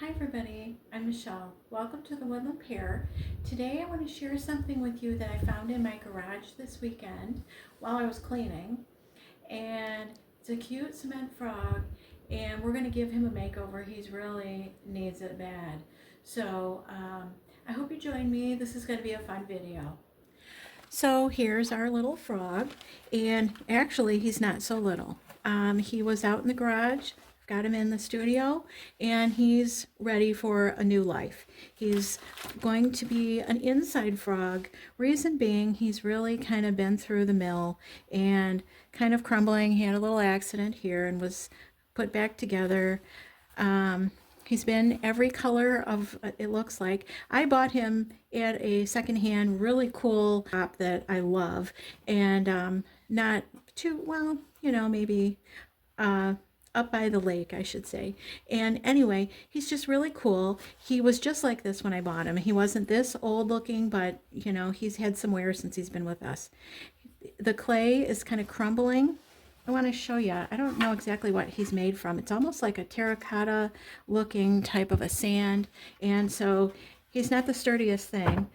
Hi everybody, I'm Michelle. Welcome to the Woodland Pear. Today I want to share something with you that I found in my garage this weekend while I was cleaning. And it's a cute cement frog and we're going to give him a makeover. He's really needs it bad. So I hope you join me. This is going to be a fun video. So here's our little frog, and actually he's not so little. He was out in the garage, got him in the studio, and he's ready for a new life. He's going to be an inside frog, reason being he's really kind of been through the mill and kind of crumbling. He had a little accident here and was put back together. He's been every color of, it looks like. I bought him at a secondhand, really cool shop that I love, and not too, well, maybe up by the lake, I should say. And anyway, he's just really cool. He was just like this when I bought him. He wasn't this old looking, but, he's had some wear since he's been with us. The clay is kind of crumbling. I want to show you. I don't know exactly what he's made from. It's almost like a terracotta looking type of a sand. And so he's not the sturdiest thing,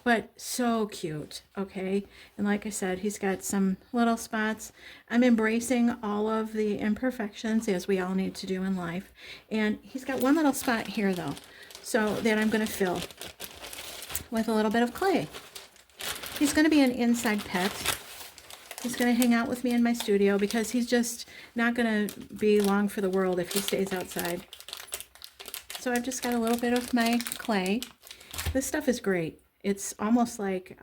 but so cute, okay? And like I said, he's got some little spots. I'm embracing all of the imperfections, as we all need to do in life. And he's got one little spot here, though, so that I'm going to fill with a little bit of clay. He's going to be an inside pet. He's going to hang out with me in my studio because he's just not going to be long for the world if he stays outside. So I've just got a little bit of my clay. This stuff is great. It's almost like,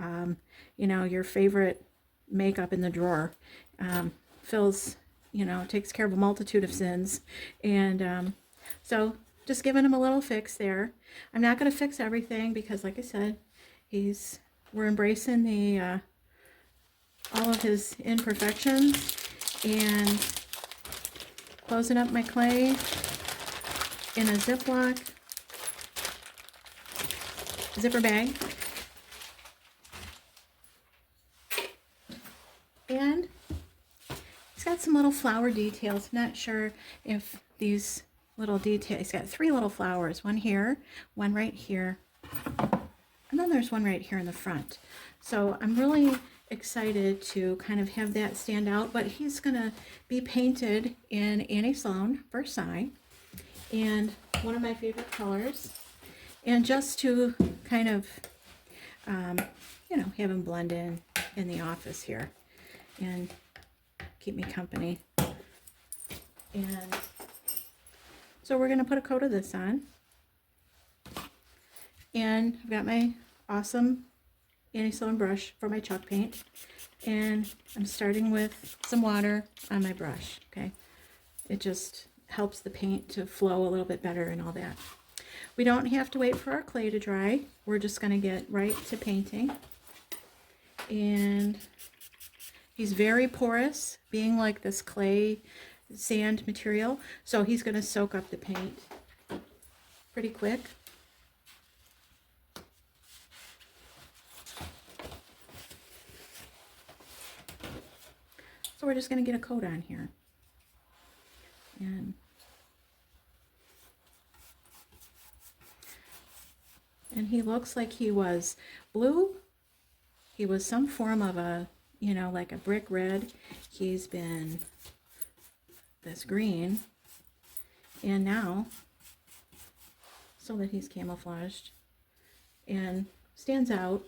your favorite makeup in the drawer. Fills, takes care of a multitude of sins. And so just giving him a little fix there. I'm not going to fix everything because, like I said, we're embracing the all of his imperfections and closing up my clay in a Ziploc zipper bag. And he's got some little flower details. Not sure if these little details, he's got 3 little flowers, one here, one right here, and then there's one right here in the front. So I'm really excited to kind of have that stand out, but he's gonna be painted in Annie Sloan Versailles, and one of my favorite colors, and just to kind of have him blend in the office here and keep me company. And so we're gonna put a coat of this on, and I've got my awesome Annie Sloan brush for my chalk paint, and I'm starting with some water on my brush. Okay, it just helps the paint to flow a little bit better and all that. We don't have to wait for our clay to dry. We're just going to get right to painting. And he's very porous, being like this clay sand material, so he's going to soak up the paint pretty quick. So we're just going to get a coat on here. And he looks like he was blue. He was some form of a, like a brick red. He's been this green. And now, so that he's camouflaged and stands out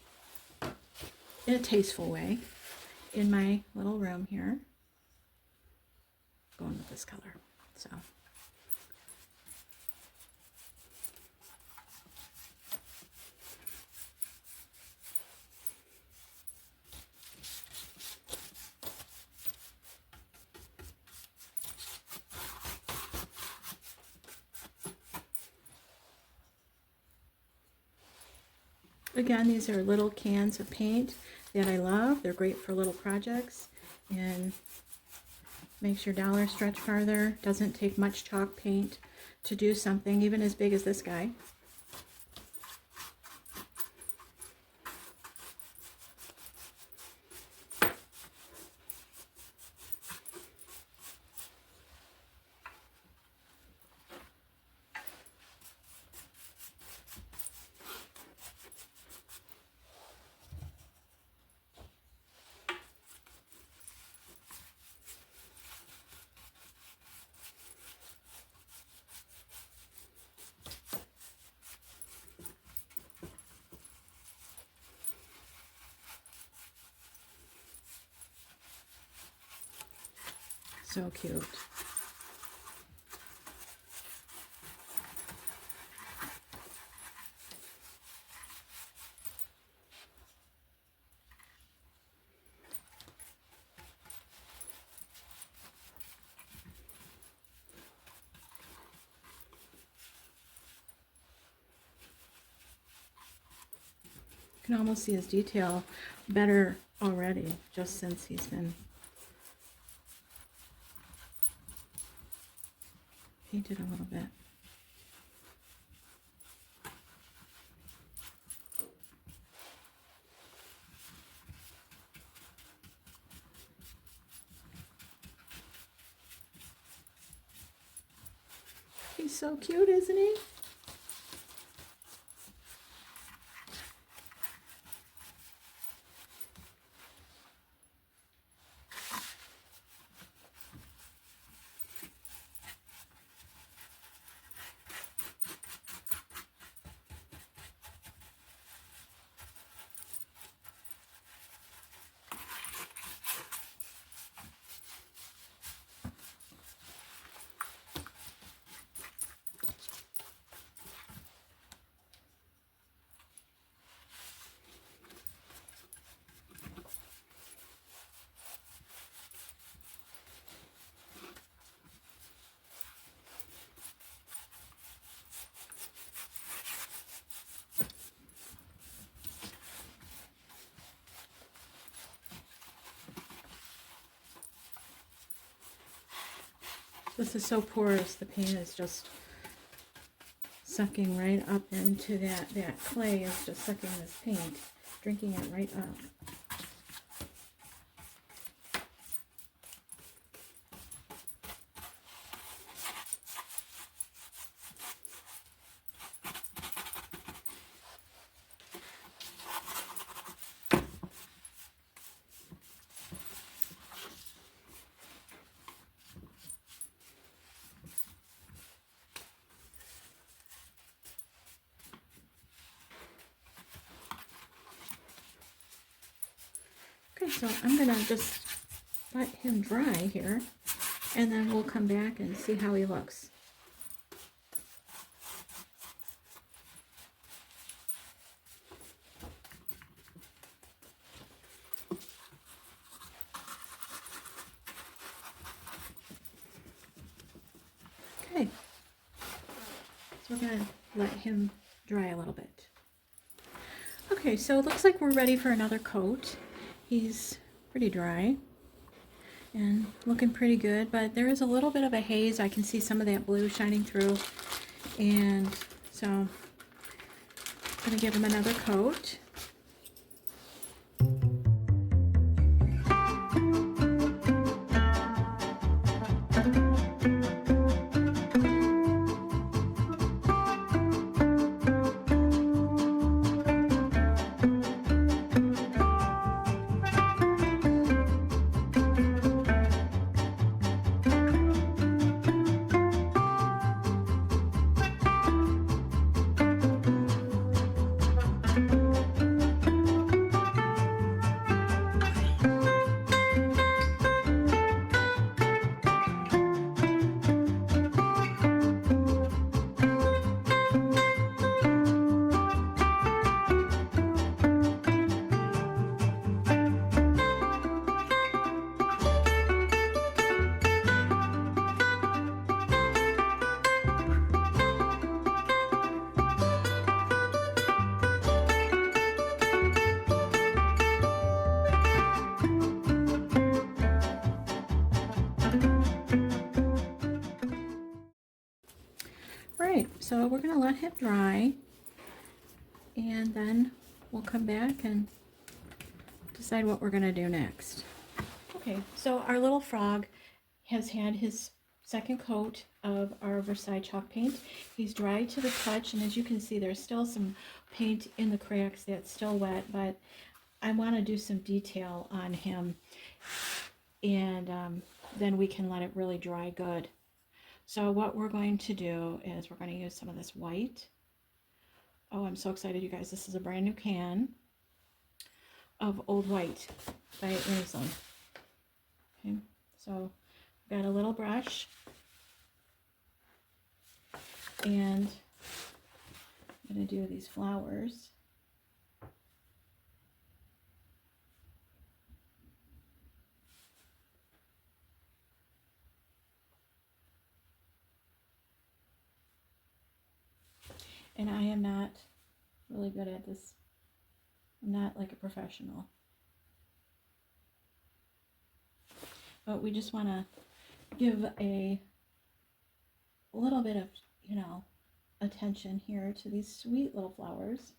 in a tasteful way in my little room here. Going with this color. So again, these are little cans of paint that I love. They're great for little projects and makes your dollar stretch farther. Doesn't take much chalk paint to do something even as big as this guy. so cute. You can almost see his detail better already, just since he's been painted a little bit. He's so cute, isn't he? This is so porous, the paint is just sucking right up into that clay is just sucking this paint, drinking it right up. Okay, so I'm going to just let him dry here, and then we'll come back and see how he looks. Okay, so we're going to let him dry a little bit. Okay, so it looks like we're ready for another coat. He's pretty dry and looking pretty good, but there is a little bit of a haze. I can see some of that blue shining through, and so I'm going to give him another coat. Right, so we're going to let him dry, and then we'll come back and decide what we're going to do next. Okay, so our little frog has had his second coat of our Versailles chalk paint. He's dry to the touch, and as you can see, there's still some paint in the cracks that's still wet, but I want to do some detail on him, and then we can let it really dry good. So what we're going to do is we're going to use some of this white. Oh, I'm so excited, you guys. This is a brand new can of Old White by Annie Sloan. Okay, so got a little brush, and I'm going to do these flowers. And I am not really good at this. I'm not like a professional. But we just want to give a little bit of, attention here to these sweet little flowers.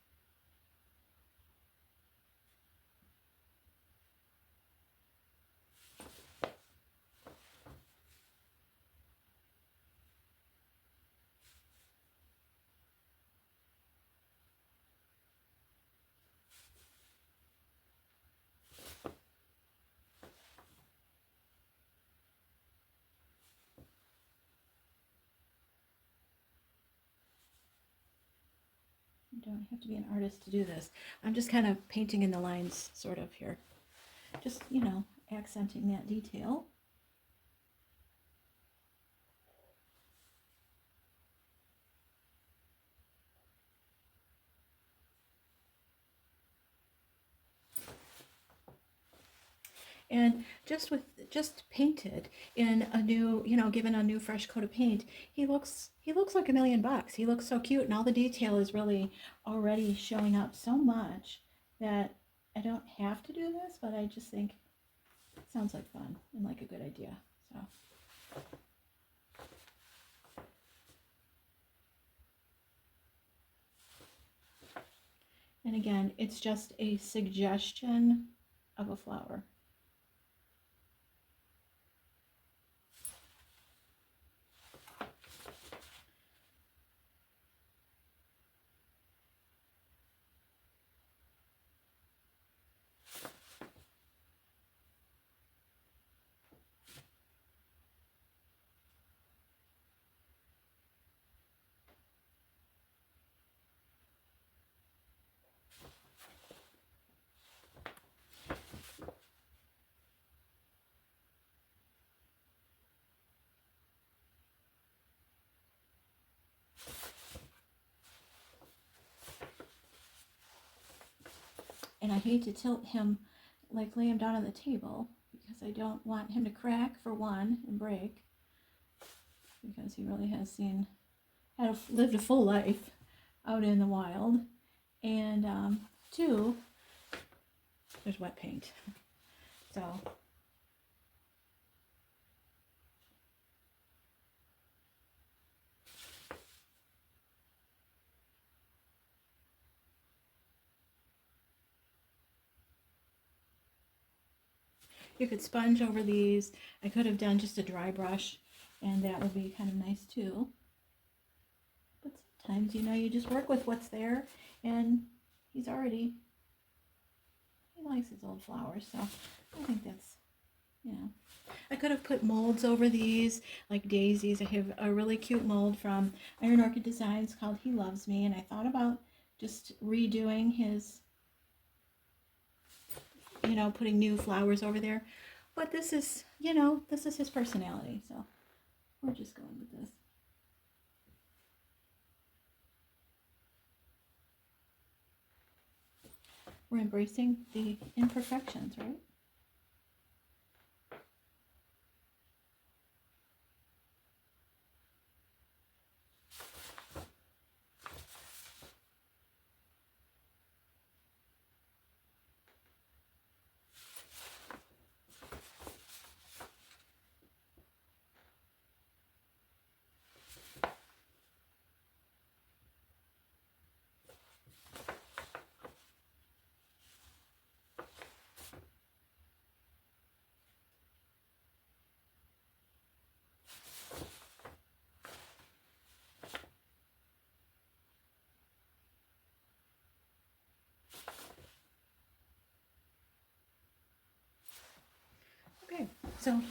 You don't have to be an artist to do this. I'm just kind of painting in the lines sort of here. Just, accenting that detail. And just painted in a new, given a new fresh coat of paint, he looks like $1,000,000. He looks so cute, and all the detail is really already showing up so much that I don't have to do this, but I just think it sounds like fun and like a good idea. So. And again, it's just a suggestion of a flower. And I hate to tilt him, like lay him down on the table, because I don't want him to crack, for one, and break, because he really has lived a full life out in the wild. And two, there's wet paint. So you could sponge over these. I could have done just a dry brush, and that would be kind of nice too. But sometimes, you just work with what's there, and he likes his old flowers, so I think that's, I could have put molds over these, like daisies. I have a really cute mold from Iron Orchid Designs called He Loves Me, and I thought about just redoing his, putting new flowers over there. But this is his personality, so we're just going with this. We're embracing the imperfections, right? Okay, so,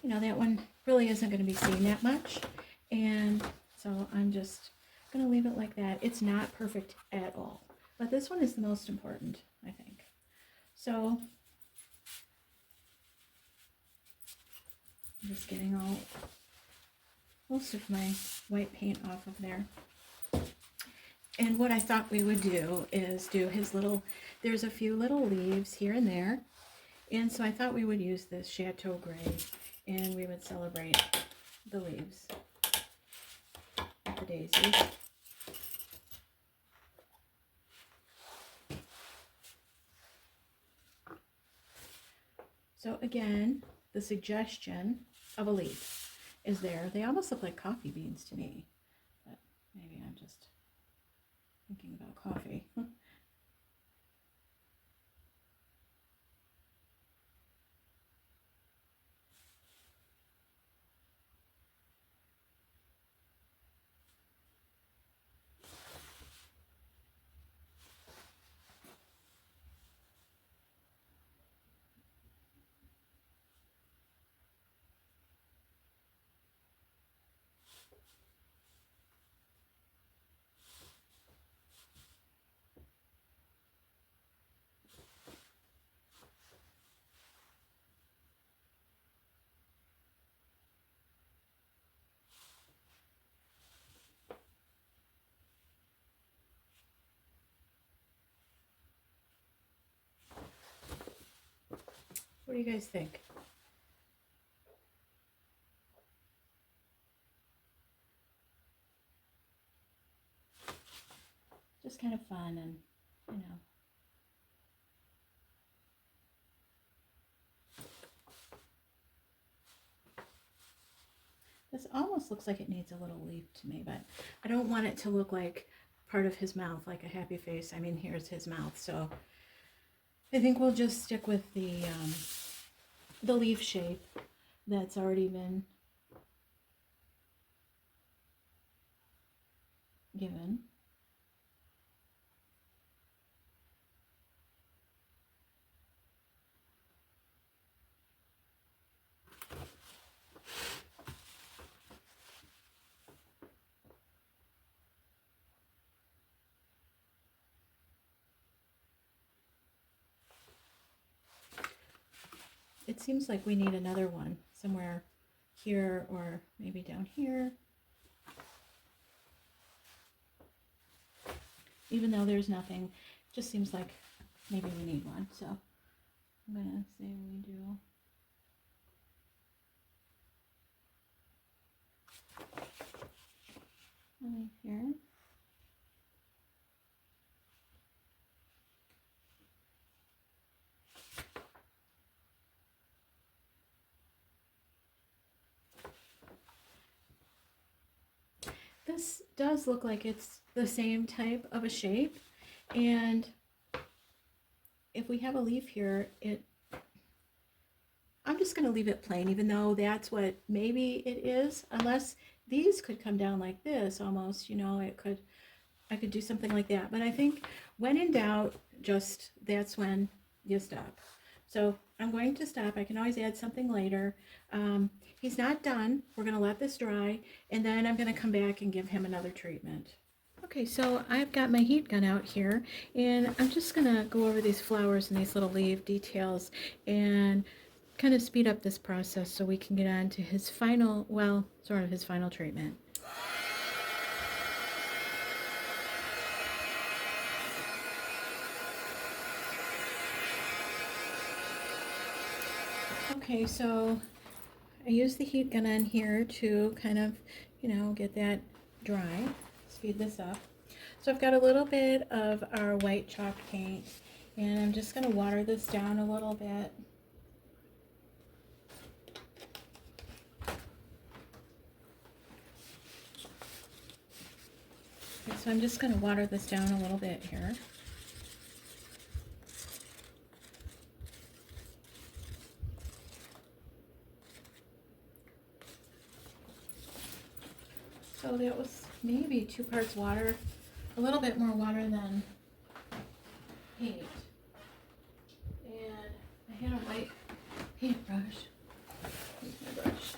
that one really isn't going to be seen that much, and so I'm just going to leave it like that. It's not perfect at all, but this one is the most important, I think. So, I'm just getting all most of my white paint off of there. And what I thought we would do is do his little, there's a few little leaves here and there. And so I thought we would use this Chateau Gray and we would celebrate the leaves of the daisies. So again, the suggestion of a leaf is there. They almost look like coffee beans to me, but maybe I'm just thinking about coffee. What do you guys think? Just kind of fun and, you know. This almost looks like it needs a little leaf to me, but I don't want it to look like part of his mouth, like a happy face. I mean, here's his mouth, so I think we'll just stick with the leaf shape that's already been given. It seems like we need another one somewhere here or maybe down here. Even though there's nothing, it just seems like maybe we need one. So I'm gonna say we do. Right here. This does look like it's the same type of a shape, and if we have a leaf here, I'm just going to leave it plain, even though that's what maybe it is, unless these could come down like this almost, you know, I could do something like that. But I think when in doubt, just that's when you stop. So I'm going to stop. I can always add something later. He's not done. We're going to let this dry, and then I'm going to come back and give him another treatment. Okay, so I've got my heat gun out here, and I'm just going to go over these flowers and these little leaf details and kind of speed up this process so we can get on to his final, well, sort of his final treatment. Okay, so I use the heat gun on here to kind of, you know, get that dry. Speed this up. So I've got a little bit of our white chalk paint, and I'm just going to water this down a little bit. Okay, so I'm just going to water this down a little bit here. So that was maybe 2 parts water, a little bit more water than paint. And I had a white paintbrush. Here's my brush.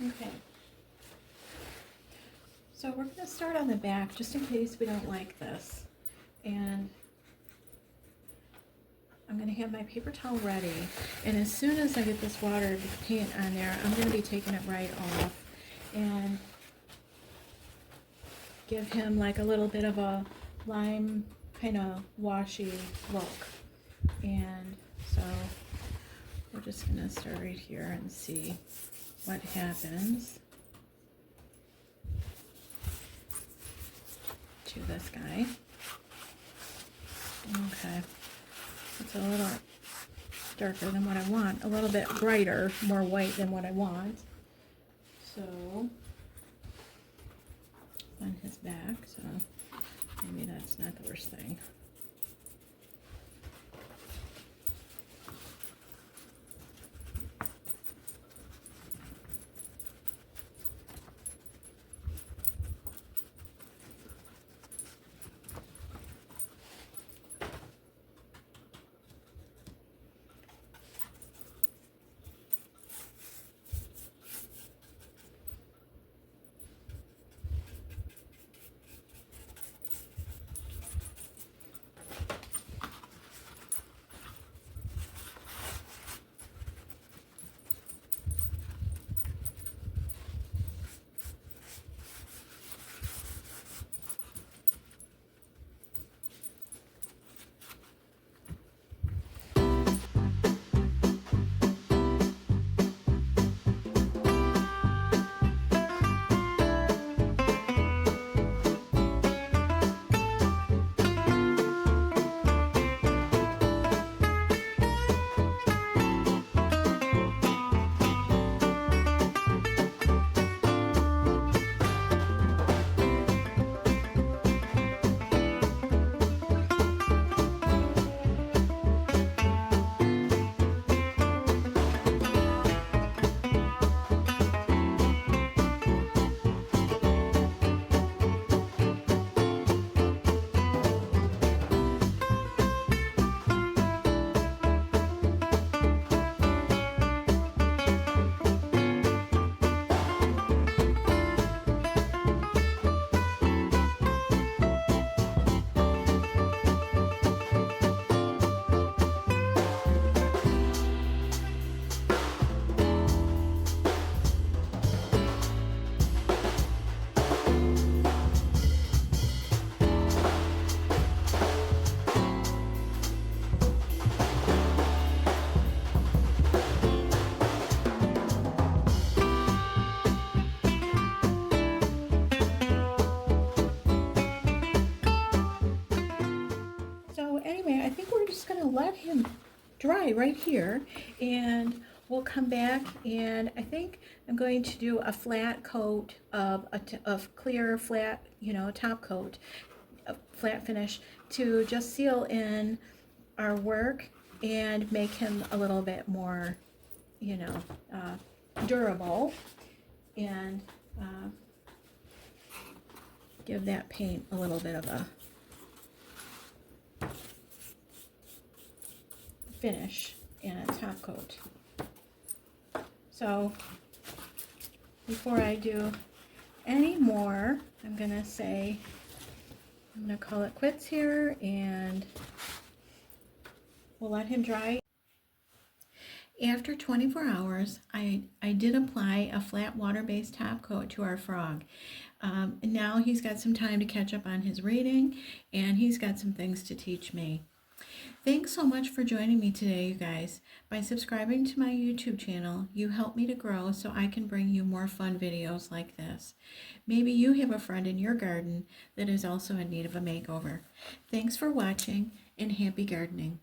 Okay. So we're going to start on the back just in case we don't like this. And I'm going to have my paper towel ready. And as soon as I get this water paint on there, I'm going to be taking it right off and give him like a little bit of a lime kind of washy look. And so we're just going to start right here and see what happens to this guy. Okay, it's a little darker than what I want, a little bit brighter, more white than what I want. So on his back, so maybe that's not the worst thing. Anyway, I think we're just going to let him dry right here, and we'll come back, and I think I'm going to do a flat coat of clear flat, top coat, a flat finish to just seal in our work and make him a little bit more, durable, and give that paint a little bit of a finish and a top coat. So before I do any more, I'm gonna call it quits here, and we'll let him dry. After 24 hours, I did apply a flat water-based top coat to our frog. And now he's got some time to catch up on his reading, and he's got some things to teach me. Thanks so much for joining me today, you guys. By subscribing to my YouTube channel, you help me to grow so I can bring you more fun videos like this. Maybe you have a friend in your garden that is also in need of a makeover. Thanks for watching, and happy gardening.